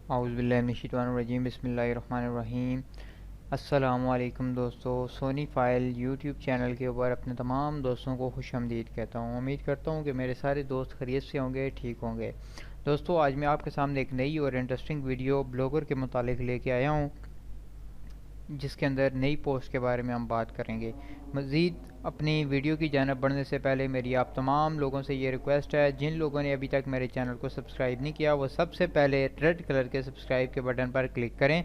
आउज़ुबिल्लाहिमिनश्शैतानिर्रजीम बिस्मिल्लाहिर्रहमानिर्रहीम। अस्सलामुअलैकुम दोस्तों, सोनी फ़ाइल यूट्यूब चैनल के ऊपर अपने तमाम दोस्तों को खुशामदीद कहता हूँ। उम्मीद करता हूँ कि मेरे सारे दोस्त खैरियत से होंगे, ठीक होंगे। दोस्तों, आज मैं आपके सामने एक नई और इंटरेस्टिंग वीडियो ब्लॉगर के मुतालिक लेके आया हूँ, जिसके अंदर नई पोस्ट के बारे में हम बात करेंगे। मज़ीद अपनी वीडियो की जानिब बढ़ने से पहले मेरी आप तमाम लोगों से ये रिक्वेस्ट है, जिन लोगों ने अभी तक मेरे चैनल को सब्सक्राइब नहीं किया वो सबसे पहले रेड कलर के सब्सक्राइब के बटन पर क्लिक करें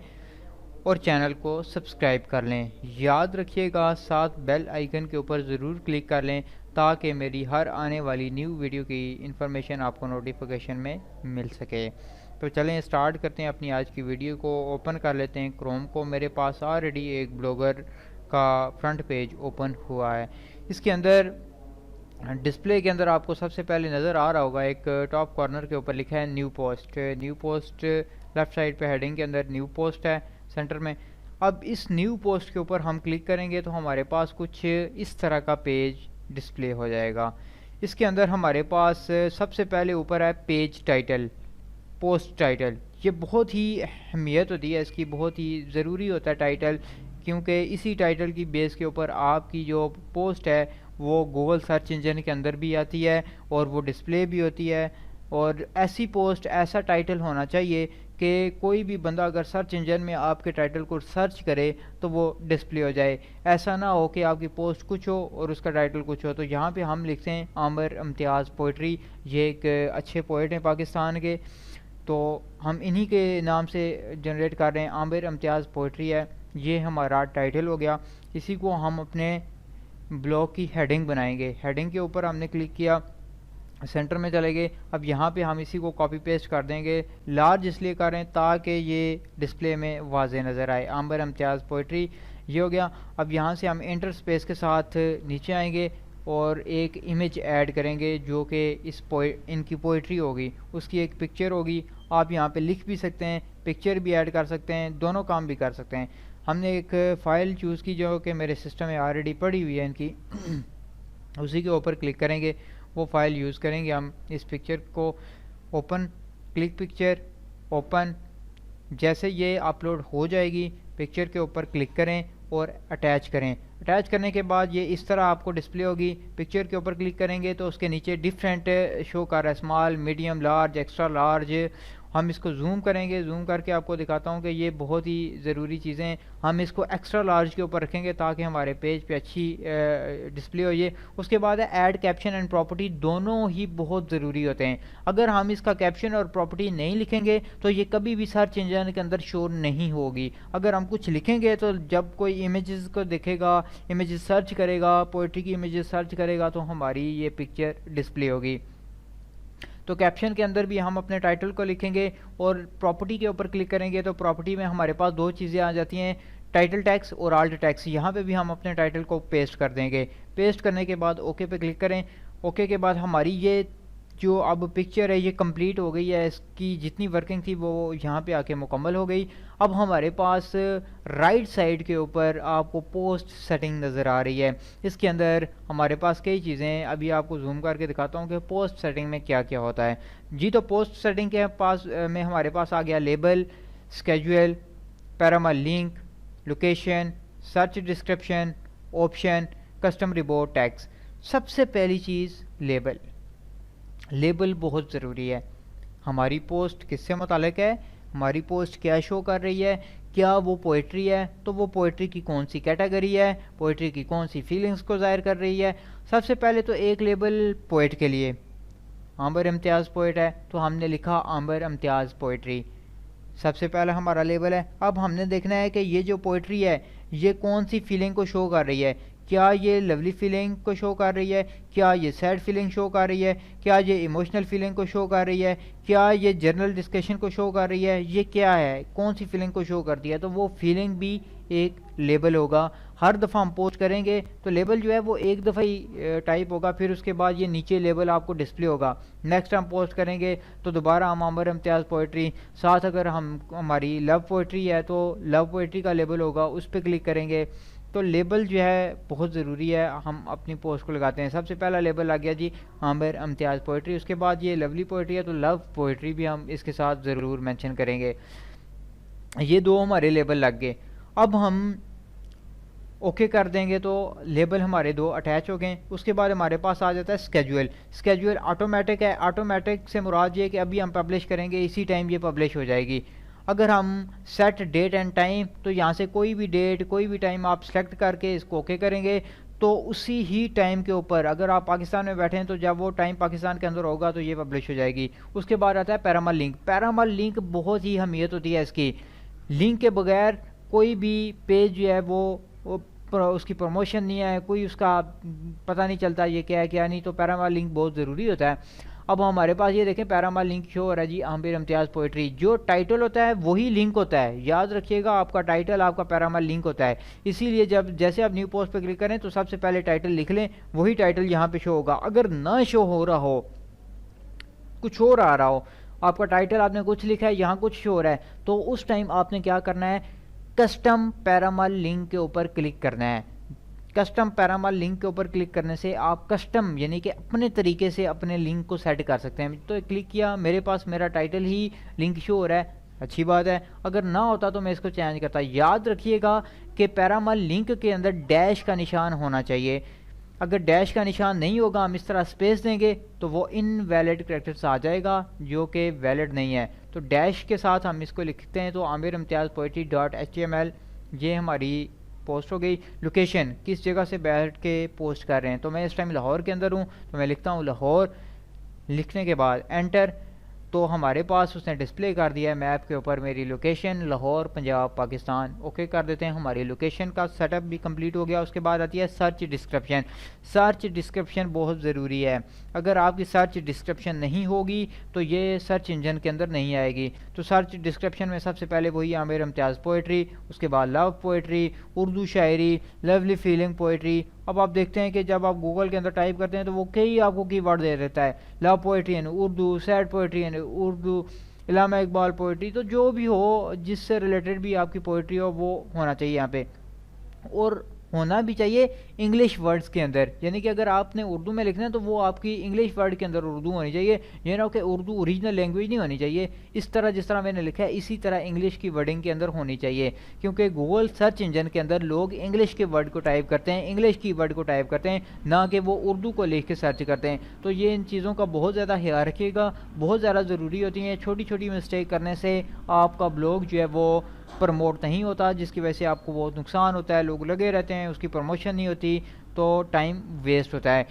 और चैनल को सब्सक्राइब कर लें। याद रखिएगा, साथ बेल आइकन के ऊपर ज़रूर क्लिक कर लें ताकि मेरी हर आने वाली न्यू वीडियो की इन्फॉर्मेशन आपको नोटिफिकेशन में मिल सके। तो चलें स्टार्ट करते हैं अपनी आज की वीडियो को। ओपन कर लेते हैं क्रोम को। मेरे पास ऑलरेडी एक ब्लॉगर का फ्रंट पेज ओपन हुआ है। इसके अंदर डिस्प्ले के अंदर आपको सबसे पहले नज़र आ रहा होगा, एक टॉप कॉर्नर के ऊपर लिखा है new post. New post left side पे हेडिंग के अंदर न्यू पोस्ट है सेंटर में। अब इस न्यू पोस्ट के ऊपर हम क्लिक करेंगे तो हमारे पास कुछ इस तरह का पेज डिस्प्ले हो जाएगा। इसके अंदर हमारे पास सबसे पहले ऊपर है पेज टाइटल, पोस्ट टाइटल। ये बहुत ही अहमियत होती है इसकी, बहुत ही ज़रूरी होता है टाइटल, क्योंकि इसी टाइटल की बेस के ऊपर आपकी जो पोस्ट है वो गूगल सर्च इंजन के अंदर भी आती है और वो डिस्प्ले भी होती है। और ऐसी पोस्ट, ऐसा टाइटल होना चाहिए कि कोई भी बंदा अगर सर्च इंजन में आपके टाइटल को सर्च करे तो वो डिस्प्ले हो जाए। ऐसा ना हो कि आपकी पोस्ट कुछ हो और उसका टाइटल कुछ हो। तो यहाँ पे हम लिखते हैं आमिर इम्तियाज़ पोइट्री। ये एक अच्छे पोइट हैं पाकिस्तान के, तो हम इन्हीं के नाम से जनरेट कर रहे हैं। आमिर इम्तियाज़ पोइट्री है, ये हमारा टाइटल हो गया। इसी को हम अपने ब्लॉग की हेडिंग बनाएंगे। हेडिंग के ऊपर हमने क्लिक किया, सेंटर में चले गए। अब यहाँ पे हम इसी को कॉपी पेस्ट कर देंगे। लार्ज इसलिए कर रहे हैं ताकि ये डिस्प्ले में वाज़े नज़र आए। आमिर इम्तियाज़ पोइट्री, ये हो गया। अब यहाँ से हम इंटर स्पेस के साथ नीचे आएंगे और एक इमेज ऐड करेंगे जो कि इनकी पोइट्री होगी, उसकी एक पिक्चर होगी। आप यहाँ पे लिख भी सकते हैं, पिक्चर भी ऐड कर सकते हैं, दोनों काम भी कर सकते हैं। हमने एक फ़ाइल चूज़ की जो कि मेरे सिस्टम में ऑलरेडी पड़ी हुई है इनकी उसी के ऊपर क्लिक करेंगे, वो फ़ाइल यूज़ करेंगे हम। इस पिक्चर को ओपन, क्लिक पिक्चर, ओपन। जैसे ये अपलोड हो जाएगी, पिक्चर के ऊपर क्लिक करें और अटैच करें। अटैच करने के बाद ये इस तरह आपको डिस्प्ले होगी। पिक्चर के ऊपर क्लिक करेंगे तो उसके नीचे डिफरेंट शो कर रहा है, small, medium, large, extra large. हम इसको जूम करेंगे, जूम करके आपको दिखाता हूँ कि ये बहुत ही ज़रूरी चीज़ें हैं। हम इसको एक्स्ट्रा लार्ज के ऊपर रखेंगे ताकि हमारे पेज पे अच्छी डिस्प्ले हो ये। उसके बाद है ऐड कैप्शन एंड प्रॉपर्टी, दोनों ही बहुत ज़रूरी होते हैं। अगर हम इसका कैप्शन और प्रॉपर्टी नहीं लिखेंगे तो ये कभी भी सर्च इंजन के अंदर शो नहीं होगी। अगर हम कुछ लिखेंगे तो जब कोई इमेजेस को देखेगा, इमेजेस सर्च करेगा, पोइट्री की इमेजेस सर्च करेगा तो हमारी ये पिक्चर डिस्प्ले होगी। तो कैप्शन के अंदर भी हम अपने टाइटल को लिखेंगे और प्रॉपर्टी के ऊपर क्लिक करेंगे तो प्रॉपर्टी में हमारे पास दो चीज़ें आ जाती हैं, टाइटल टैक्स और आल्ट टैक्स। यहाँ पे भी हम अपने टाइटल को पेस्ट कर देंगे। पेस्ट करने के बाद ओके पे क्लिक करें। ओके के बाद हमारी ये जो अब पिक्चर है ये कंप्लीट हो गई है, इसकी जितनी वर्किंग थी वो यहाँ पे आके मुकम्मल हो गई। अब हमारे पास राइट साइड के ऊपर आपको पोस्ट सेटिंग नज़र आ रही है। इसके अंदर हमारे पास कई चीज़ें, अभी आपको जूम करके दिखाता हूँ कि पोस्ट सेटिंग में क्या क्या होता है। जी, तो पोस्ट सेटिंग के पास में हमारे पास आ गया label, schedule, permalink, location, search description, option, custom report, tags. सबसे पहली चीज़ लेबल। लेबल बहुत ज़रूरी है। हमारी पोस्ट किससे मुतालिक है, हमारी पोस्ट क्या शो कर रही है, क्या वो पोइट्री है तो वो पोइट्री की कौन सी कैटेगरी है, पोइट्री की कौन सी फीलिंग्स को ज़ाहिर कर रही है। सबसे पहले तो एक लेबल पोइट के लिए, आमिर इम्तियाज़ पोइट है तो हमने लिखा आमिर इम्तियाज़ पोइट्री, सबसे पहला हमारा लेबल है। अब हमने देखना है कि ये जो पोइट्री है ये कौन सी फीलिंग को शो कर रही है। क्या ये लवली फीलिंग को शो कर रही है, क्या ये सैड फीलिंग शो कर रही है, क्या ये इमोशनल फीलिंग को शो कर रही है, क्या ये जर्नल डिस्कशन को शो कर रही है, ये क्या है, कौन सी फीलिंग को शो करती है। तो वो फीलिंग भी एक लेबल होगा। हर दफ़ा हम पोस्ट करेंगे तो लेबल जो है वो एक दफ़ा ही टाइप होगा, फिर उसके बाद ये नीचे लेबल आपको डिस्प्ले होगा। नेक्स्ट हम पोस्ट करेंगे तो दोबारा हम आमिर इम्तियाज़ पोइट्री, साथ अगर हम हमारी लव पोइट्री है तो लव पोइट्री का लेबल होगा, उस पर क्लिक करेंगे। तो लेबल जो है बहुत ज़रूरी है, हम अपनी पोस्ट को लगाते हैं। सबसे पहला लेबल आ गया जी आमिर इम्तियाज़ पोइट्री, उसके बाद ये लवली पोइट्री है तो लव पोइट्री भी हम इसके साथ ज़रूर मेंशन करेंगे। ये दो हमारे लेबल लग गए। अब हम ओके कर देंगे तो लेबल हमारे दो अटैच हो गए। उसके बाद हमारे पास आ जाता है स्केड्यूल। स्केड्यूल ऑटोमेटिक है, ऑटोमेटिक से मुराद ये कि अभी हम पब्लिश करेंगे इसी टाइम ये पब्लिश हो जाएगी। अगर हम सेट डेट एंड टाइम, तो यहाँ से कोई भी डेट कोई भी टाइम आप सेलेक्ट करके इसको ओके करेंगे तो उसी ही टाइम के ऊपर, अगर आप पाकिस्तान में बैठे हैं तो जब वो टाइम पाकिस्तान के अंदर होगा तो ये पब्लिश हो जाएगी। उसके बाद आता है पैरामल लिंक। पैरामल लिंक बहुत ही अहमियत होती है इसकी। लिंक के बगैर कोई भी पेज जो है वो उसकी प्रमोशन नहीं है, कोई उसका पता नहीं चलता ये क्या है क्या नहीं, तो पैरामल लिंक बहुत ज़रूरी होता है। अब हमारे पास ये देखें पैरामल लिंक शो हो रहा है जी आमिर इम्तियाज़ पोइट्री। जो टाइटल होता है वही लिंक होता है, याद रखिएगा, आपका टाइटल आपका पैरामल लिंक होता है। इसीलिए जब जैसे आप न्यू पोस्ट पर क्लिक करें तो सबसे पहले टाइटल लिख लें, वही टाइटल यहाँ पे शो होगा। अगर ना शो हो रहा हो, कुछ और आ रहा हो, आपका टाइटल आपने कुछ लिखा है यहाँ कुछ शो हो रहा है, तो उस टाइम आपने क्या करना है, कस्टम पैरामल लिंक के ऊपर क्लिक करना है। कस्टम पैरामल लिंक के ऊपर क्लिक करने से आप कस्टम यानी कि अपने तरीके से अपने लिंक को सेट कर सकते हैं। तो क्लिक किया, मेरे पास मेरा टाइटल ही लिंक शो हो रहा है, अच्छी बात है। अगर ना होता तो मैं इसको चेंज करता। याद रखिएगा कि पैरामल लिंक के अंदर डैश का निशान होना चाहिए। अगर डैश का निशान नहीं होगा, हम इस तरह स्पेस देंगे तो वो इनवैलिड कैरेक्टर्स आ जाएगा जो कि वैलिड नहीं है। तो डैश के साथ हम इसको लिखते हैं तो आमिर इम्तियाज़ पोइट्री .html, ये हमारी पोस्ट हो गई। लोकेशन, किस जगह से बैठ के पोस्ट कर रहे हैं, तो मैं इस टाइम लाहौर के अंदर हूँ तो मैं लिखता हूँ लाहौर। लिखने के बाद एंटर, तो हमारे पास उसने डिस्प्ले कर दिया है मैप के ऊपर मेरी लोकेशन लाहौर पंजाब पाकिस्तान। ओके कर देते हैं, हमारी लोकेशन का सेटअप भी कंप्लीट हो गया। उसके बाद आती है सर्च डिस्क्रिप्शन। सर्च डिस्क्रिप्शन बहुत ज़रूरी है। अगर आपकी सर्च डिस्क्रिप्शन नहीं होगी तो ये सर्च इंजन के अंदर नहीं आएगी। तो सर्च डिस्क्रिप्शन में सबसे पहले वही आमिर इम्तियाज़ पोइट्री, उसके बाद लव पोइट्री, उर्दू शायरी, लवली फीलिंग पोइट्री। अब आप देखते हैं कि जब आप गूगल के अंदर टाइप करते हैं तो वो कई आपको कीवर्ड दे देता है, लव पोइट्री इन उर्दू, सैड पोइट्री इन उर्दू, इलामा इकबाल पोइट्री। तो जो भी हो, जिससे रिलेटेड भी आपकी पोइट्री हो वो होना चाहिए यहाँ पे, और होना भी चाहिए इंग्लिश वर्ड्स के अंदर। यानी कि अगर आपने उर्दू में लिखना है तो वो आपकी इंग्लिश वर्ड के अंदर उर्दू होनी चाहिए। ये ना हो कि उर्दू ओरिजिनल लैंग्वेज नहीं होनी चाहिए, इस तरह जिस तरह मैंने लिखा है इसी तरह इंग्लिश की वर्डिंग के अंदर होनी चाहिए। क्योंकि गूगल सर्च इंजन के अंदर लोग इंग्लिश के वर्ड को टाइप करते हैं, इंग्लिश की वर्ड को टाइप करते हैं, ना कि वो उर्दू को लिख के सर्च करते हैं। तो ये इन चीज़ों का बहुत ज़्यादा ख्याल रखिएगा, बहुत ज़्यादा ज़रूरी होती हैं। छोटी छोटी मिस्टेक करने से आपका ब्लॉग जो है वो प्रमोट नहीं होता, जिसकी वजह से आपको बहुत नुकसान होता है, लोग लगे रहते हैं, उसकी प्रमोशन नहीं होती तो टाइम वेस्ट होता है।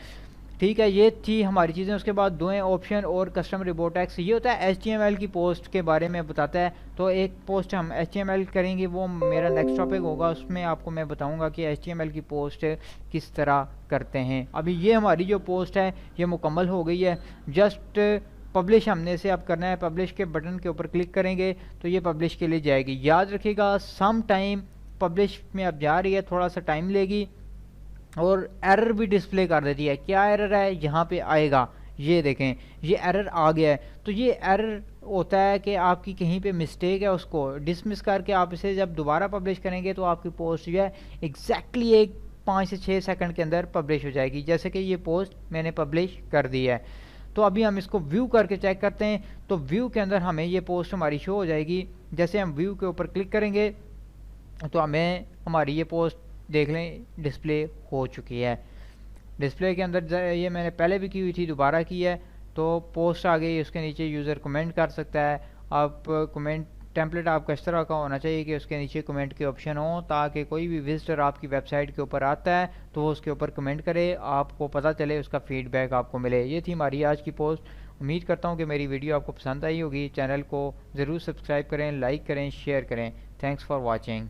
ठीक है, ये थी हमारी चीज़ें। उसके बाद दो ऑप्शन और कस्टम रिपोर्ट टैक्स। ये होता है HTML की पोस्ट के बारे में बताता है। तो एक पोस्ट हम HTML करेंगे, वो मेरा नेक्स्ट टॉपिक होगा, उसमें आपको मैं बताऊंगा कि HTML की पोस्ट किस तरह करते हैं। अभी ये हमारी जो पोस्ट है ये मुकम्मल हो गई है। जस्ट पब्लिश हमने से अब करना है, पब्लिश के बटन के ऊपर क्लिक करेंगे तो ये पब्लिश के लिए जाएगी। याद रखिएगा सम टाइम पब्लिश में अब जा रही है, थोड़ा सा टाइम लेगी और एरर भी डिस्प्ले कर देती है। क्या एरर है यहाँ पे आएगा, ये देखें ये एरर आ गया है। तो ये एरर होता है कि आपकी कहीं पे मिस्टेक है, उसको डिसमिस करके आप इसे जब दोबारा पब्लिश करेंगे तो आपकी पोस्ट जो है एग्जैक्टली एक 5 से 6 सेकंड के अंदर पब्लिश हो जाएगी। जैसे कि ये पोस्ट मैंने पब्लिश कर दी है। तो अभी हम इसको व्यू करके चेक करते हैं। तो व्यू के अंदर हमें ये पोस्ट हमारी शो हो जाएगी। जैसे हम व्यू के ऊपर क्लिक करेंगे तो हमें हमारी ये पोस्ट देख लें डिस्प्ले हो चुकी है। डिस्प्ले के अंदर ये मैंने पहले भी की हुई थी, दोबारा की है तो पोस्ट आ गई। उसके नीचे यूज़र कमेंट कर सकता है। आप कमेंट टेम्पलेट आपका इस तरह का होना चाहिए कि उसके नीचे कमेंट के ऑप्शन हो, ताकि कोई भी विजिटर आपकी वेबसाइट के ऊपर आता है तो वो उसके ऊपर कमेंट करे, आपको पता चले, उसका फीडबैक आपको मिले। ये थी हमारी आज की पोस्ट। उम्मीद करता हूँ कि मेरी वीडियो आपको पसंद आई होगी। चैनल को ज़रूर सब्सक्राइब करें, लाइक करें, शेयर करें। Thanks for watching.